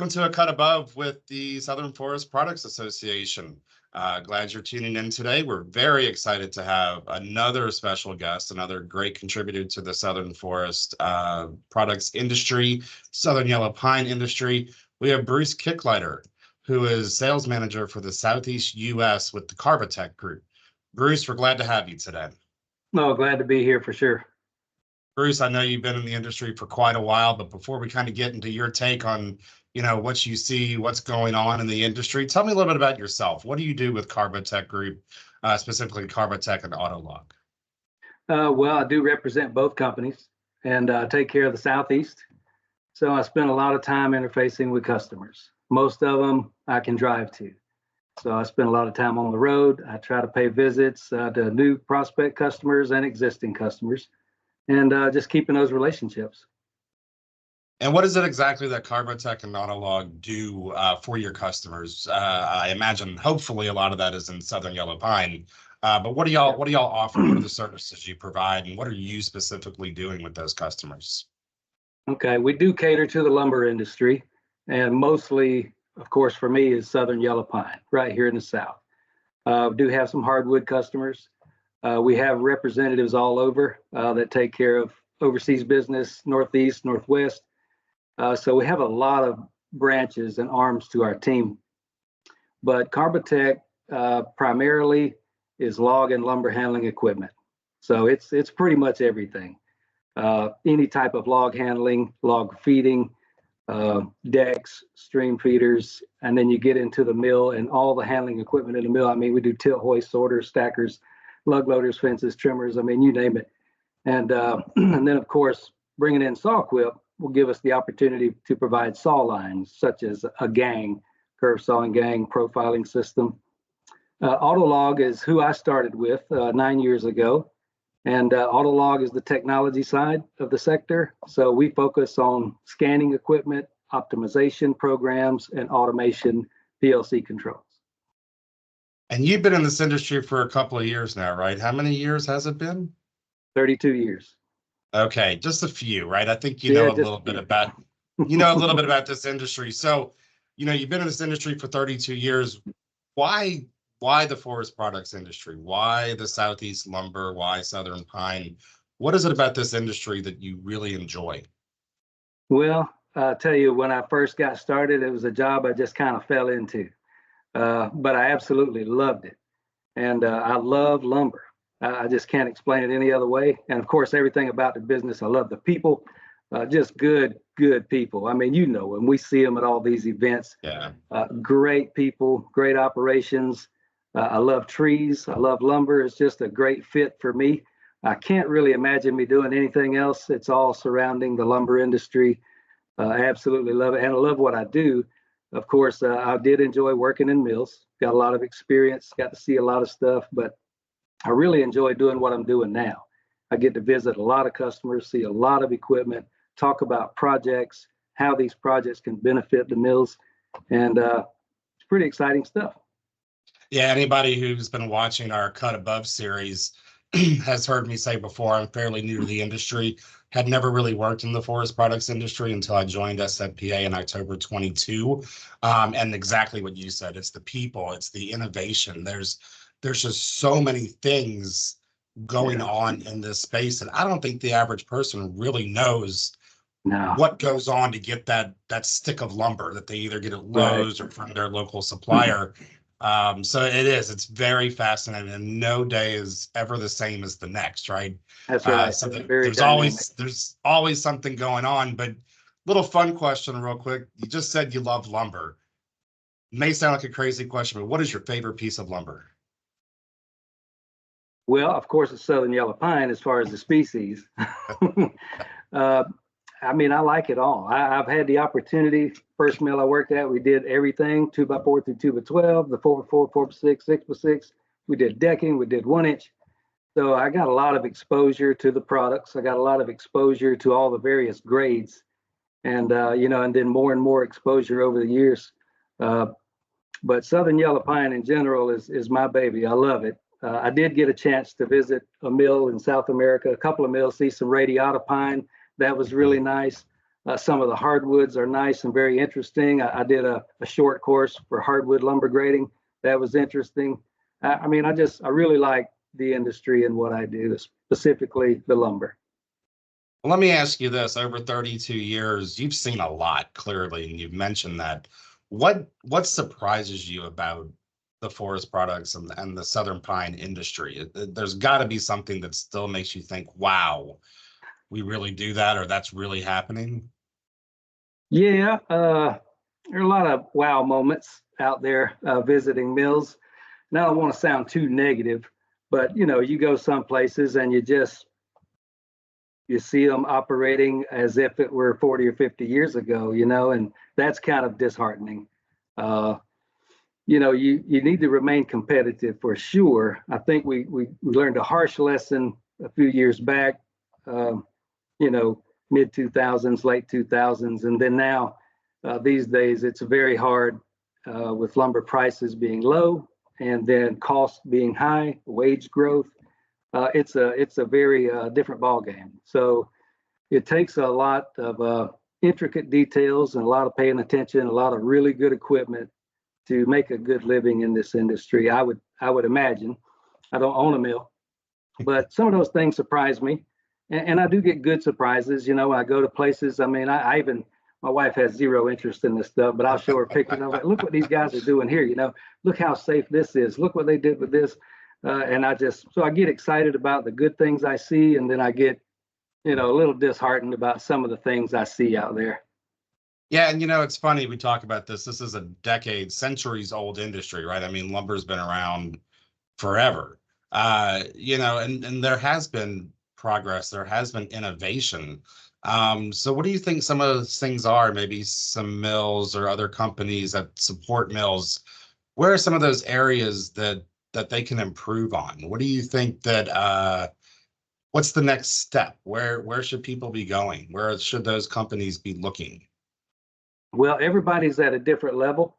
Welcome to A Cut Above with the Southern Forest Products Association. Glad you're tuning in today. We're very excited to have another special guest, another great contributor to the Southern Forest products industry, Southern Yellow Pine industry. We have Bruce Kicklighter, who is sales manager for the Southeast U.S. with the Carbotech group. Bruce, we're glad to have you today. No, glad to be here for sure. Bruce, I know you've been in the industry for quite a while, but before we kind of get into your take on, what you see, what's going on in the industry, tell me a little bit about yourself. What do you do with Carbotech Group, specifically Carbotech-Autolog? Well, I do represent both companies and take care of the Southeast. So I spend a lot of time interfacing with customers. Most of them I can drive to. So I spend a lot of time on the road. I try to pay visits to new prospect customers and existing customers, and just keeping those relationships. And what is it exactly that Carbotech and Autolog do for your customers? I imagine, hopefully, a lot of that is in Southern Yellow Pine. But what do y'all offer? What are the services you provide, and what are you specifically doing with those customers? Okay, we do cater to the lumber industry, and mostly, of course, for me is Southern Yellow Pine, right here in the South. We do have some hardwood customers. We have representatives all over that take care of overseas business, Northeast, Northwest. So we have a lot of branches and arms to our team. But Carbotech primarily is log and lumber handling equipment. So it's pretty much everything. Any type of log handling, log feeding, decks, stream feeders, and then you get into the mill and all the handling equipment in the mill. I mean, we do tilt hoist, sorters, stackers, lug loaders, fences, trimmers, I mean, you name it. And then, of course, bringing in saw equip will give us the opportunity to provide saw lines, such as a gang, curve sawing gang, profiling system. Autolog is who I started with 9 years ago. And Autolog is the technology side of the sector. So we focus on scanning equipment, optimization programs, and automation PLC controls. And you've been in this industry for a couple of years now, right? How many years has it been? 32 years. Okay, just a few, right? I think you know a little bit about this industry. So, you've been in this industry for 32 years. Why the forest products industry? Why the Southeast lumber? Why Southern pine? What is it about this industry that you really enjoy? Well, I'll tell you, when I first got started, it was a job I just kind of fell into. But I absolutely loved it. And I love lumber. I just can't explain it any other way. And of course, everything about the business, I love the people, just good people. I mean, when we see them at all these events, great people, great operations. I love trees. I love lumber. It's just a great fit for me. I can't really imagine me doing anything else. It's all surrounding the lumber industry. I absolutely love it. And I love what I do. Of course, I did enjoy working in mills, got a lot of experience, got to see a lot of stuff, but I really enjoy doing what I'm doing now. I get to visit a lot of customers, see a lot of equipment, talk about projects, how these projects can benefit the mills, and it's pretty exciting stuff. Yeah, anybody who's been watching our Cut Above series has heard me say before, I'm fairly new to the industry, had never really worked in the forest products industry until I joined SFPA in October 22. And exactly what you said, it's the people, it's the innovation. There's just so many things going on in this space. And I don't think the average person really knows what goes on to get that stick of lumber that they either get at Lowe's or from their local supplier. So it's very fascinating, and no day is ever the same as the next, right? That's right. So there's always something going on. But little fun question real quick. You just said you love lumber. May sound like a crazy question, but what is your favorite piece of lumber? Well, of course, it's Southern Yellow Pine as far as the species. I mean, I like it all. I've had the opportunity. First mill I worked at, we did everything, 2x4 through 2x12, the 4x4, 4x6, 6x6. We did decking, we did 1 inch. So I got a lot of exposure to the products. I got a lot of exposure to all the various grades, and and then more and more exposure over the years. But Southern Yellow Pine in general is my baby. I love it. I did get a chance to visit a mill in South America, a couple of mills, see some radiata pine. That was really nice. Some of the hardwoods are nice and very interesting. I did a short course for hardwood lumber grading. That was interesting. I mean, I really like the industry and what I do, specifically the lumber. Well, let me ask you this. Over 32 years, you've seen a lot, clearly, and you've mentioned that. What surprises you about the forest products and the Southern pine industry? There's got to be something that still makes you think, wow, we really do that, or that's really happening. Yeah, there are a lot of wow moments out there visiting mills. And I don't want to sound too negative, but you go some places and you see them operating as if it were 40 or 50 years ago, and that's kind of disheartening. Uh, you need to remain competitive for sure. I think we learned a harsh lesson a few years back, um, mid 2000s, late 2000s, and then now these days it's very hard with lumber prices being low and then costs being high, wage growth. It's a very different ball game. So it takes a lot of intricate details and a lot of paying attention, a lot of really good equipment to make a good living in this industry. I would imagine. I don't own a mill, but some of those things surprise me, and I do get good surprises. When I go to places. I mean, I even my wife has zero interest in this stuff, but I'll show her pictures. I'm like, look what these guys are doing here. Look how safe this is. Look what they did with this. And I get excited about the good things I see, and then I get, a little disheartened about some of the things I see out there. Yeah, and it's funny we talk about this. This is a decade, centuries old industry, right? I mean, lumber's been around forever. And there has been progress, there has been innovation. So what do you think some of those things are? Maybe some mills or other companies that support mills. Where are some of those areas that they can improve on? What do you think that what's the next step? Where should people be going? Where should those companies be looking? Well, everybody's at a different level.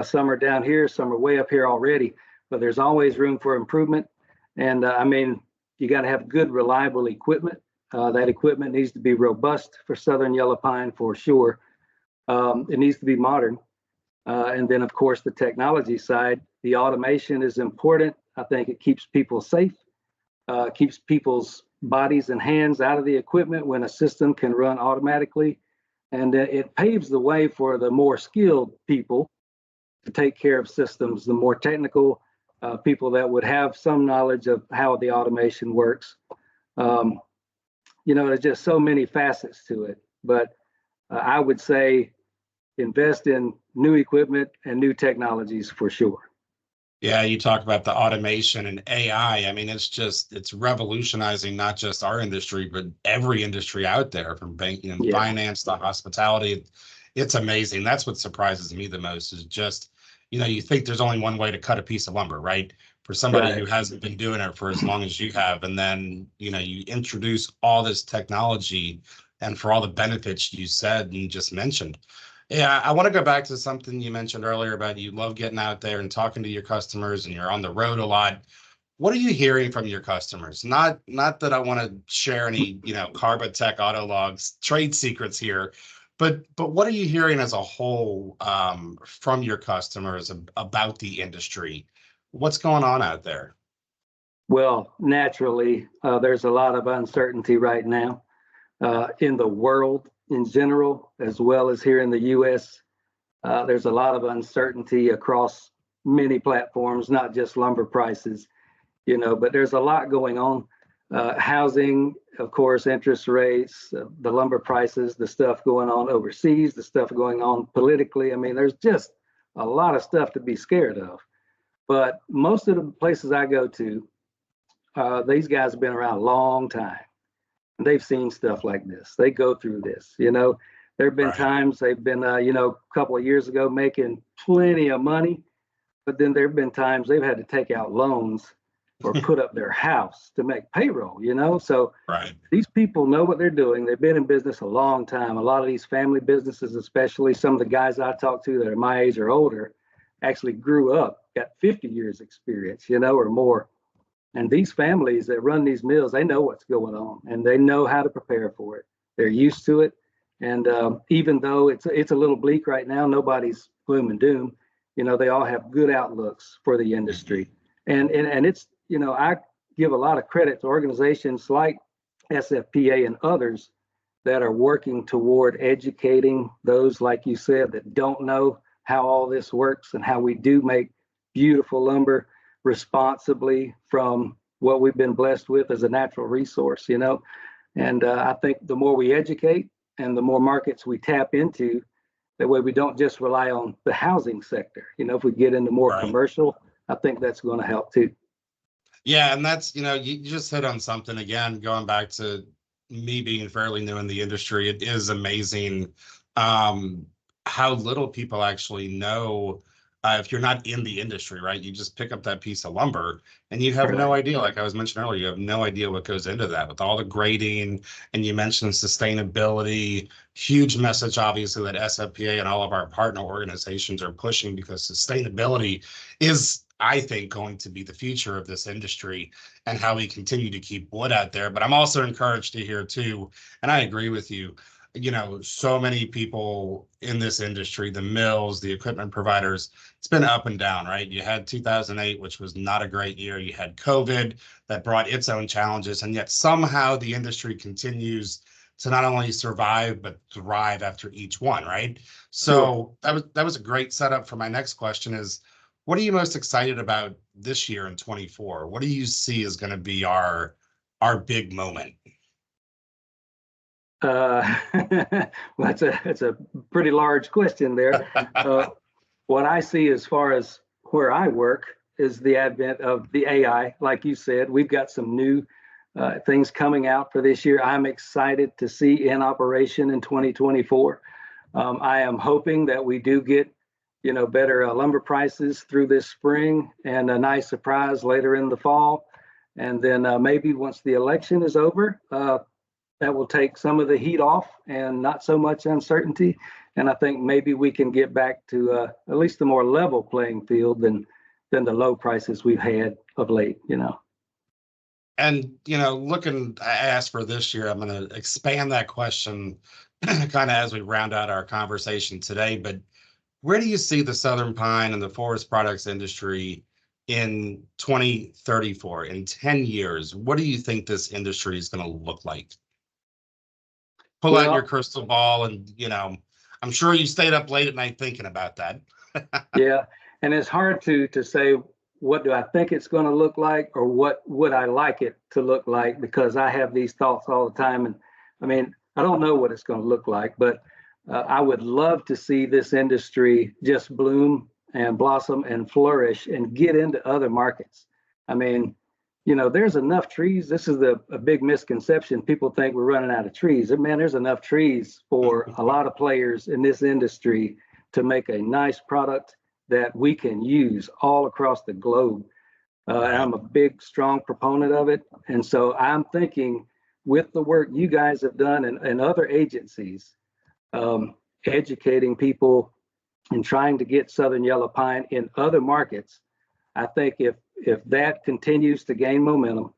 Some are down here, some are way up here already, but there's always room for improvement. And I mean, you got to have good, reliable equipment. That equipment needs to be robust for Southern Yellow Pine for sure. It needs to be modern. And then, of course, the technology side, the automation is important. I think it keeps people safe, keeps people's bodies and hands out of the equipment when a system can run automatically. And it paves the way for the more skilled people to take care of systems, the more technical people that would have some knowledge of how the automation works. There's just so many facets to it. But I would say invest in new equipment and new technologies for sure. Yeah, you talk about the automation and AI. I mean, it's revolutionizing not just our industry, but every industry out there, from banking and finance to hospitality. It's amazing. That's what surprises me the most is just, you think there's only one way to cut a piece of lumber, right? For somebody who hasn't been doing it for as long as you have. And then, you introduce all this technology and for all the benefits you said and you just mentioned. Yeah, I want to go back to something you mentioned earlier about you love getting out there and talking to your customers and you're on the road a lot. What are you hearing from your customers? Not that I want to share any, Carbotech-Autolog's trade secrets here, but what are you hearing as a whole from your customers about the industry? What's going on out there? Well, naturally, there's a lot of uncertainty right now in the world in general, as well as here in the U.S. There's a lot of uncertainty across many platforms, not just lumber prices, but there's a lot going on. Housing, of course, interest rates, the lumber prices, the stuff going on overseas, the stuff going on politically. I mean, there's just a lot of stuff to be scared of. But most of the places I go to, these guys have been around a long time. They've seen stuff like this. They go through this. There have been times they've been, a couple of years ago making plenty of money, but then there have been times they've had to take out loans or put up their house to make payroll. So these people know what they're doing. They've been in business a long time. A lot of these family businesses, especially some of the guys I talk to that are my age or older, actually grew up, got 50 years experience, or more. And these families that run these mills, they know what's going on and they know how to prepare for it. They're used to it. And even though it's a little bleak right now, nobody's gloom and doom. They all have good outlooks for the industry, and it's I give a lot of credit to organizations like SFPA and others that are working toward educating those, like you said, that don't know how all this works and how we do make beautiful lumber responsibly from what we've been blessed with as a natural resource, And I think the more we educate and the more markets we tap into, that way we don't just rely on the housing sector. If we get into more commercial, I think that's going to help too. Yeah, and that's, you just hit on something again, going back to me being fairly new in the industry. It is amazing how little people actually know. If you're not in the industry, right? You just pick up that piece of lumber and you have no idea. Like I was mentioning earlier, you have no idea what goes into that with all the grading. And you mentioned sustainability, huge message, obviously, that SFPA and all of our partner organizations are pushing, because sustainability is, I think, going to be the future of this industry and how we continue to keep wood out there. But I'm also encouraged to hear too, and I agree with you, so many people in this industry, the mills, the equipment providers, it's been up and down, right? You had 2008, which was not a great year. You had COVID that brought its own challenges, and yet somehow the industry continues to not only survive, but thrive after each one, right? So that was a great setup for my next question is, what are you most excited about this year in 24? What do you see is going to be our big moment? Well, that's a pretty large question there. What I see as far as where I work is the advent of the AI. Like you said, we've got some new things coming out for this year. I'm excited to see in operation in 2024. I am hoping that we do get better lumber prices through this spring and a nice surprise later in the fall. And then maybe once the election is over, that will take some of the heat off and not so much uncertainty. And I think maybe we can get back to at least a more level playing field than the low prices we've had of late, And, I asked for this year, I'm going to expand that question kind of as we round out our conversation today. But where do you see the Southern Pine and the forest products industry in 2034, in 10 years? What do you think this industry is going to look like? Pull out your crystal ball and, I'm sure you stayed up late at night thinking about that. Yeah. And it's hard to say, what do I think it's going to look like, or what would I like it to look like? Because I have these thoughts all the time. And I mean, I don't know what it's going to look like, but I would love to see this industry just bloom and blossom and flourish and get into other markets. I mean, there's enough trees. This is a big misconception. People think we're running out of trees. Man, there's enough trees for a lot of players in this industry to make a nice product that we can use all across the globe. I'm a big, strong proponent of it. And so I'm thinking, with the work you guys have done and other agencies, educating people and trying to get Southern Yellow Pine in other markets, I think if that continues to gain momentum,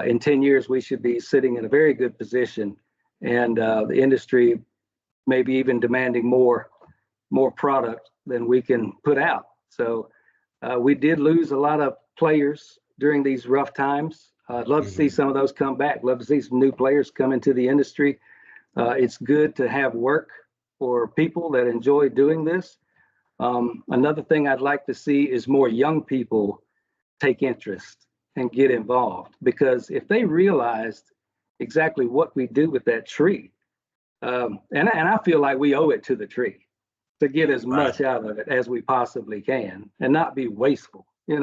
in 10 years, we should be sitting in a very good position, and the industry maybe even demanding more product than we can put out. So we did lose a lot of players during these rough times. I'd love to see some of those come back. Love to see some new players come into the industry. It's good to have work for people that enjoy doing this. Another thing I'd like to see is more young people take interest and get involved, because if they realized exactly what we do with that tree, and I feel like we owe it to the tree to get as much out of it as we possibly can and not be wasteful. I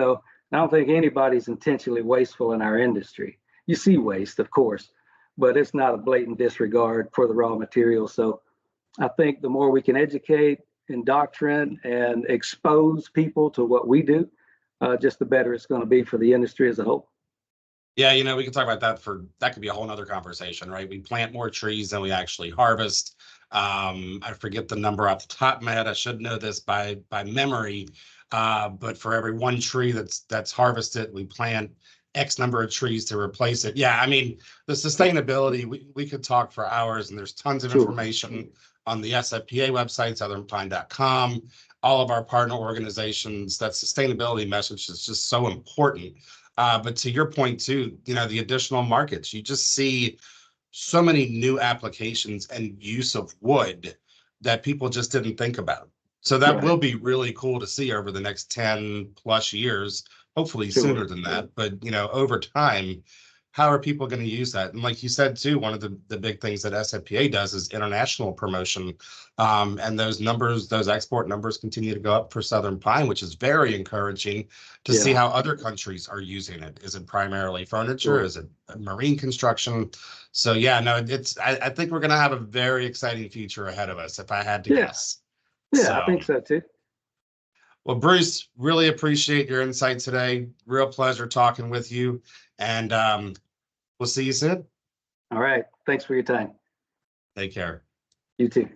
don't think anybody's intentionally wasteful in our industry. You see waste, of course, but it's not a blatant disregard for the raw material. So I think the more we can educate, indoctrinate, and expose people to what we do, just the better it's going to be for the industry as a whole. Yeah, we can talk about that could be a whole nother conversation, right? We plant more trees than we actually harvest. I forget the number off the top of my head. I should know this by memory. But for every one tree that's harvested, we plant X number of trees to replace it. Yeah, I mean, the sustainability, we could talk for hours, and there's tons of Sure. information on the SFPA website, southernpine.com, all of our partner organizations. That sustainability message is just so important. But to your point too, the additional markets, you just see so many new applications and use of wood that people just didn't think about. So that Right. will be really cool to see over the next 10 plus years, hopefully Sure. sooner than that. But, over time, how are people going to use that? And like you said, too, one of the big things that SFPA does is international promotion. And those numbers, those export numbers continue to go up for Southern Pine, which is very encouraging to see Yeah. how other countries are using it. Is it primarily furniture? Sure. Is it marine construction? So yeah, no, I think we're going to have a very exciting future ahead of us, if I had to Yeah. guess. Yeah, I think so too. Well, Bruce, really appreciate your insight today. Real pleasure talking with you, and we'll see you soon. All right. Thanks for your time. Take care. You too.